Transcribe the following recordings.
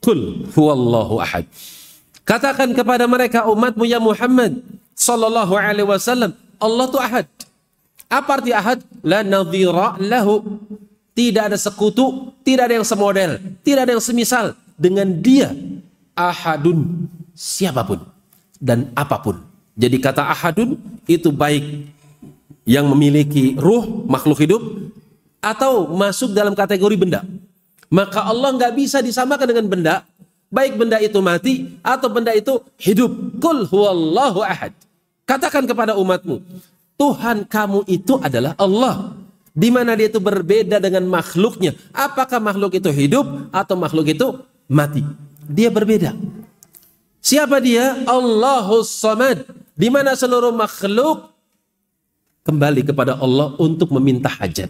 Qul huwallahu ahad. Katakan kepada mereka umatmu ya Muhammad sallallahu alaihi wasallam, Allah itu ahad. Apa arti ahad? La nadhira lahu. Tidak ada sekutu, tidak ada yang semodel, tidak ada yang semisal dengan dia. Ahadun, siapapun dan apapun. Jadi kata ahadun itu baik yang memiliki ruh, makhluk hidup, atau masuk dalam kategori benda. Maka Allah nggak bisa disamakan dengan benda, baik benda itu mati atau benda itu hidup. Qul huwallahu ahad. Katakan kepada umatmu, Tuhan kamu itu adalah Allah. Di mana dia itu berbeda dengan makhluknya. Apakah makhluk itu hidup atau makhluk itu mati? Dia berbeda. Siapa dia? Allahus Samad. Di mana seluruh makhluk kembali kepada Allah untuk meminta hajat.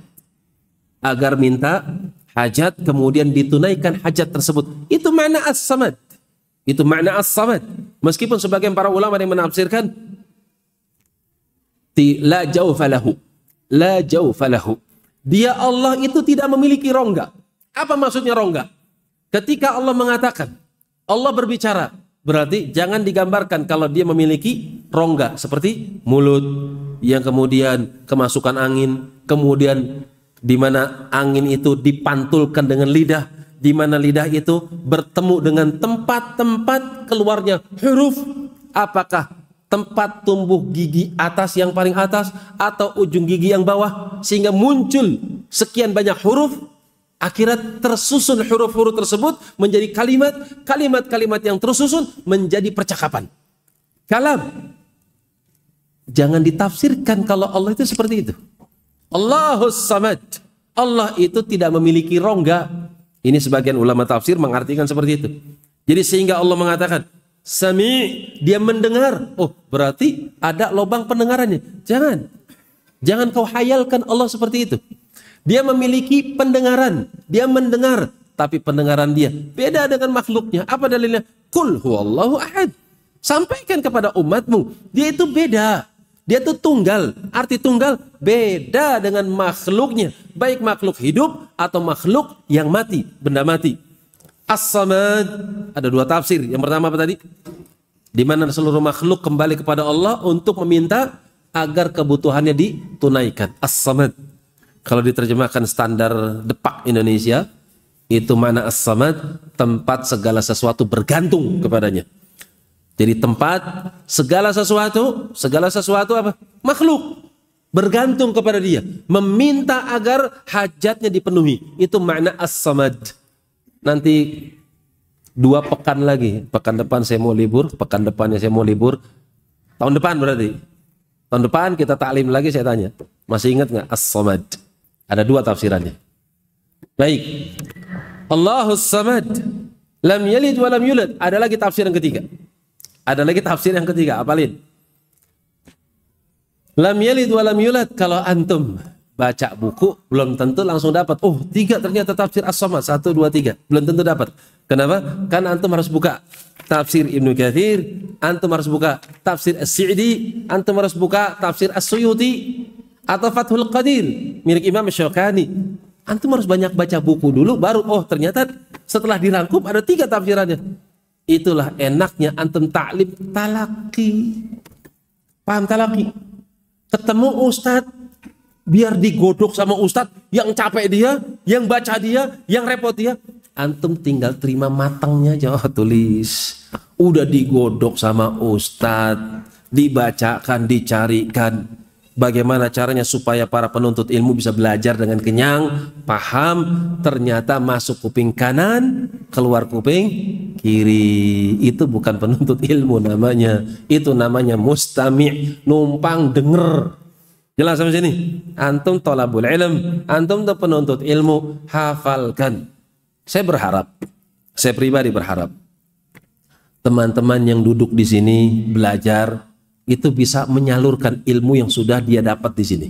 Agar minta hajat kemudian ditunaikan hajat tersebut. Itu makna As-Samad. Itu makna As-Samad. Meskipun sebagian para ulama yang menafsirkan la jawfa lahu. La jawfa lahu. Dia Allah itu tidak memiliki rongga. Apa maksudnya rongga? Ketika Allah mengatakan, Allah berbicara, berarti jangan digambarkan kalau dia memiliki rongga seperti mulut yang kemudian kemasukan angin, kemudian di mana angin itu dipantulkan dengan lidah, di mana lidah itu bertemu dengan tempat-tempat keluarnya huruf. Apakah tempat tumbuh gigi atas yang paling atas atau ujung gigi yang bawah, sehingga muncul sekian banyak huruf, akhirnya tersusun huruf-huruf tersebut menjadi kalimat, kalimat-kalimat yang tersusun menjadi percakapan. Kalam. Jangan ditafsirkan kalau Allah itu seperti itu. Allahus Samad. Allah itu tidak memiliki rongga. Ini sebagian ulama tafsir mengartikan seperti itu. Jadi sehingga Allah mengatakan Sami, dia mendengar. Oh, berarti ada lubang pendengarannya. Jangan kau hayalkan Allah seperti itu. Dia memiliki pendengaran, dia mendengar, tapi pendengaran dia beda dengan makhluknya. Apa dalilnya? Qul huwallahu ahad. Sampaikan kepada umatmu, dia itu beda. Dia itu tunggal. Arti tunggal beda dengan makhluknya, baik makhluk hidup atau makhluk yang mati, benda mati. As-Samad, ada dua tafsir. Yang pertama apa tadi? Di mana seluruh makhluk kembali kepada Allah untuk meminta agar kebutuhannya ditunaikan. As-Samad. Kalau diterjemahkan standar Depak Indonesia, itu mana As-Samad? Tempat segala sesuatu bergantung kepadanya. Jadi tempat segala sesuatu apa? Makhluk bergantung kepada dia, meminta agar hajatnya dipenuhi. Itu makna As-Samad. Nanti 2 pekan lagi, pekan depan saya mau libur, pekan depannya saya mau libur, tahun depan berarti. Tahun depan kita taklim lagi, saya tanya, masih ingat nggak As-Samad? Ada 2 tafsirannya. Baik, Allahus Samad, lam yalid wa lam yulad. Ada lagi tafsir yang ketiga. Apalin? Lam yalid wa lam yulad. Kalau antum baca buku belum tentu langsung dapat. Oh, 3 ternyata tafsir As-Samad. 1, 2, 3. Belum tentu dapat. Kenapa? Kan antum harus buka tafsir Ibnu Katsir, antum harus buka tafsir As-Sa'di, antum harus buka tafsir As-Suyuti atau Fathul Qadir milik Imam Syaukani. Antum harus banyak baca buku dulu, baru oh ternyata setelah dirangkum ada 3 tafsirannya. Itulah enaknya antum taklim talaki. Paham talaki? Ketemu ustadz, biar digodok sama ustadz, yang capek dia, yang baca dia, yang repot dia. Antum tinggal terima matangnya aja, oh, tulis. Udah digodok sama ustadz, dibacakan, dicarikan. Bagaimana caranya supaya para penuntut ilmu bisa belajar dengan kenyang, paham, ternyata masuk kuping kanan, keluar kuping kiri. Itu bukan penuntut ilmu namanya. Itu namanya mustami', numpang denger. Jelas sampai sini? Antum thalabul ilm, antum tuh penuntut ilmu, hafalkan. Saya berharap, saya pribadi berharap teman-teman yang duduk di sini belajar itu bisa menyalurkan ilmu yang sudah dia dapat di sini,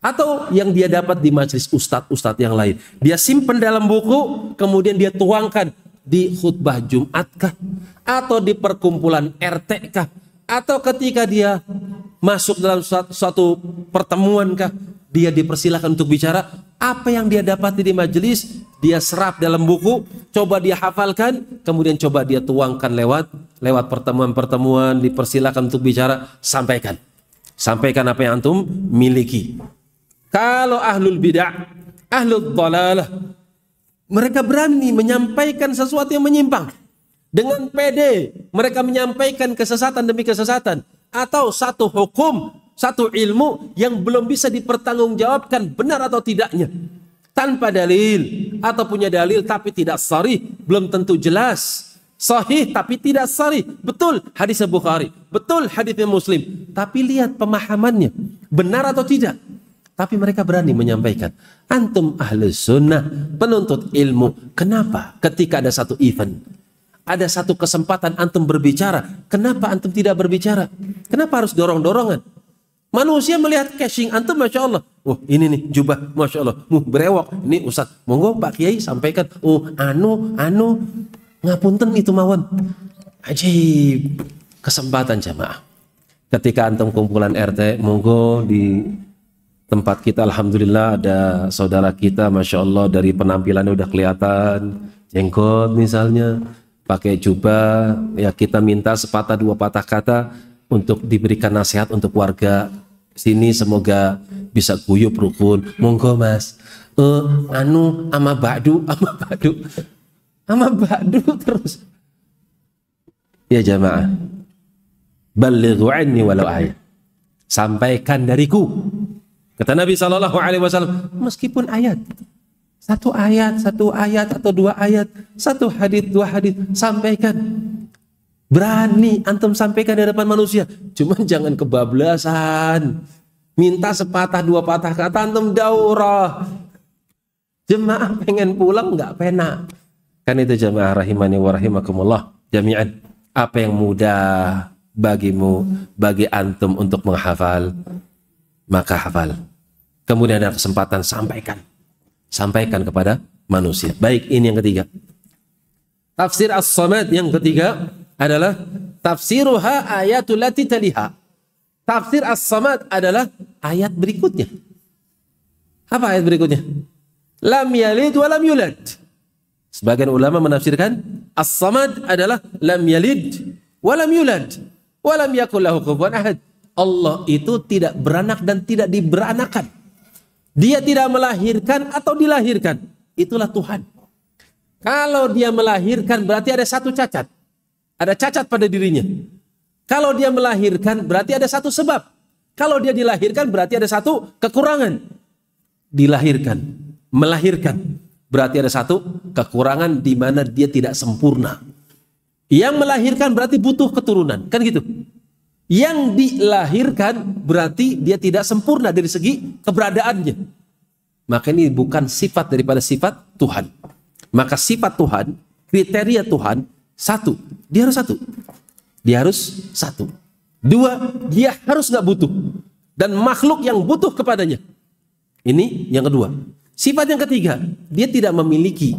atau yang dia dapat di majelis ustadz-ustadz yang lain. Dia simpan dalam buku, kemudian dia tuangkan di khutbah Jumat kah, atau di perkumpulan RT kah, atau ketika dia masuk dalam suatu pertemuan kah, dia dipersilakan untuk bicara. Apa yang dia dapati di majelis dia serap dalam buku, coba dia hafalkan, kemudian coba dia tuangkan lewat pertemuan-pertemuan, dipersilakan untuk bicara, sampaikan. Sampaikan apa yang antum miliki. Kalau ahlul bid'ah, ahlul dhalalah, mereka berani menyampaikan sesuatu yang menyimpang. Dengan pede, mereka menyampaikan kesesatan demi kesesatan. Atau satu hukum, satu ilmu yang belum bisa dipertanggungjawabkan benar atau tidaknya. Tanpa dalil, atau punya dalil tapi tidak sharih, belum tentu jelas. Sahih tapi tidak sharih. Betul hadis Bukhari, betul hadisnya Muslim, tapi lihat pemahamannya, benar atau tidak. Tapi mereka berani menyampaikan. Antum ahli sunnah, penuntut ilmu, kenapa ketika ada satu event, ada satu kesempatan antum berbicara, kenapa antum tidak berbicara? Kenapa harus dorong-dorongan? Manusia melihat cashing antum, Masya Allah. Oh ini nih jubah, Masya Allah. Berewok, ini Ustaz. Monggo Pak Kiai sampaikan. Oh anu, ngapunten itu mawon. Ajib. Kesempatan jamaah. Ketika antum kumpulan RT, monggo di tempat kita, alhamdulillah ada saudara kita, Masya Allah, dari penampilannya udah kelihatan, jenggot misalnya, pakai jubah, ya kita minta sepatah dua patah kata untuk diberikan nasihat untuk warga sini, semoga bisa guyup rukun. Monggo Mas. Ama ba'du terus. Ya jamaah, balighu anni walau ayat. Sampaikan dariku. Kata Nabi SAW, meskipun ayat. Satu ayat atau dua ayat, satu hadis, dua hadis, sampaikan. Berani antum sampaikan di hadapan manusia. Cuman jangan kebablasan. Minta sepatah dua patah kata antum daurah. Jemaah pengen pulang nggak penak. Kan itu jemaah rahimani wa rahimakumullah jami'an. Apa yang mudah bagimu, bagi antum untuk menghafal, maka hafal. Kemudian ada kesempatan, sampaikan kepada manusia. Baik, ini yang ketiga. Tafsir As-Samad yang ketiga adalah tafsiruha ayatul lati taliha. Tafsir As-Samad adalah ayat berikutnya. Apa ayat berikutnya? Lam yalid wa lam yulad. Sebagian ulama menafsirkan As-Samad adalah lam yalid wa lam yulad wa lam yakul lahu kufuwan ahad. Allah itu tidak beranak dan tidak diberanakan. Dia tidak melahirkan atau dilahirkan. Itulah Tuhan. Kalau dia melahirkan berarti ada satu cacat. Ada cacat pada dirinya. Kalau dia melahirkan berarti ada satu sebab. Kalau dia dilahirkan berarti ada satu kekurangan. Dilahirkan, melahirkan berarti ada satu kekurangan di mana dia tidak sempurna. Yang melahirkan berarti butuh keturunan, kan gitu. Yang dilahirkan berarti dia tidak sempurna dari segi keberadaannya. Maka ini bukan sifat daripada sifat Tuhan. Maka sifat Tuhan, kriteria Tuhan, satu, dia harus satu. Dia harus satu. Dua, dia harus nggak butuh. Dan makhluk yang butuh kepadanya. Ini yang kedua. Sifat yang ketiga, dia tidak memiliki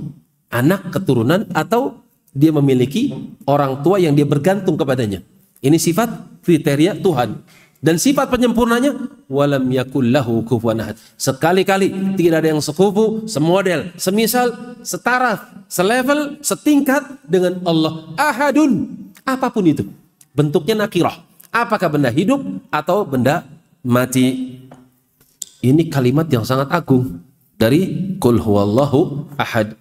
anak keturunan atau dia memiliki orang tua yang dia bergantung kepadanya. Ini sifat kriteria Tuhan. Dan sifat penyempurnanya, walam yakul lahu kufuwan ahad. Sekali-kali tidak ada yang sekufu, semodel, semisal, setaraf, selevel, setingkat dengan Allah. Ahadun, apapun itu. Bentuknya nakirah. Apakah benda hidup atau benda mati. Ini kalimat yang sangat agung dari Qul huwallahu ahad.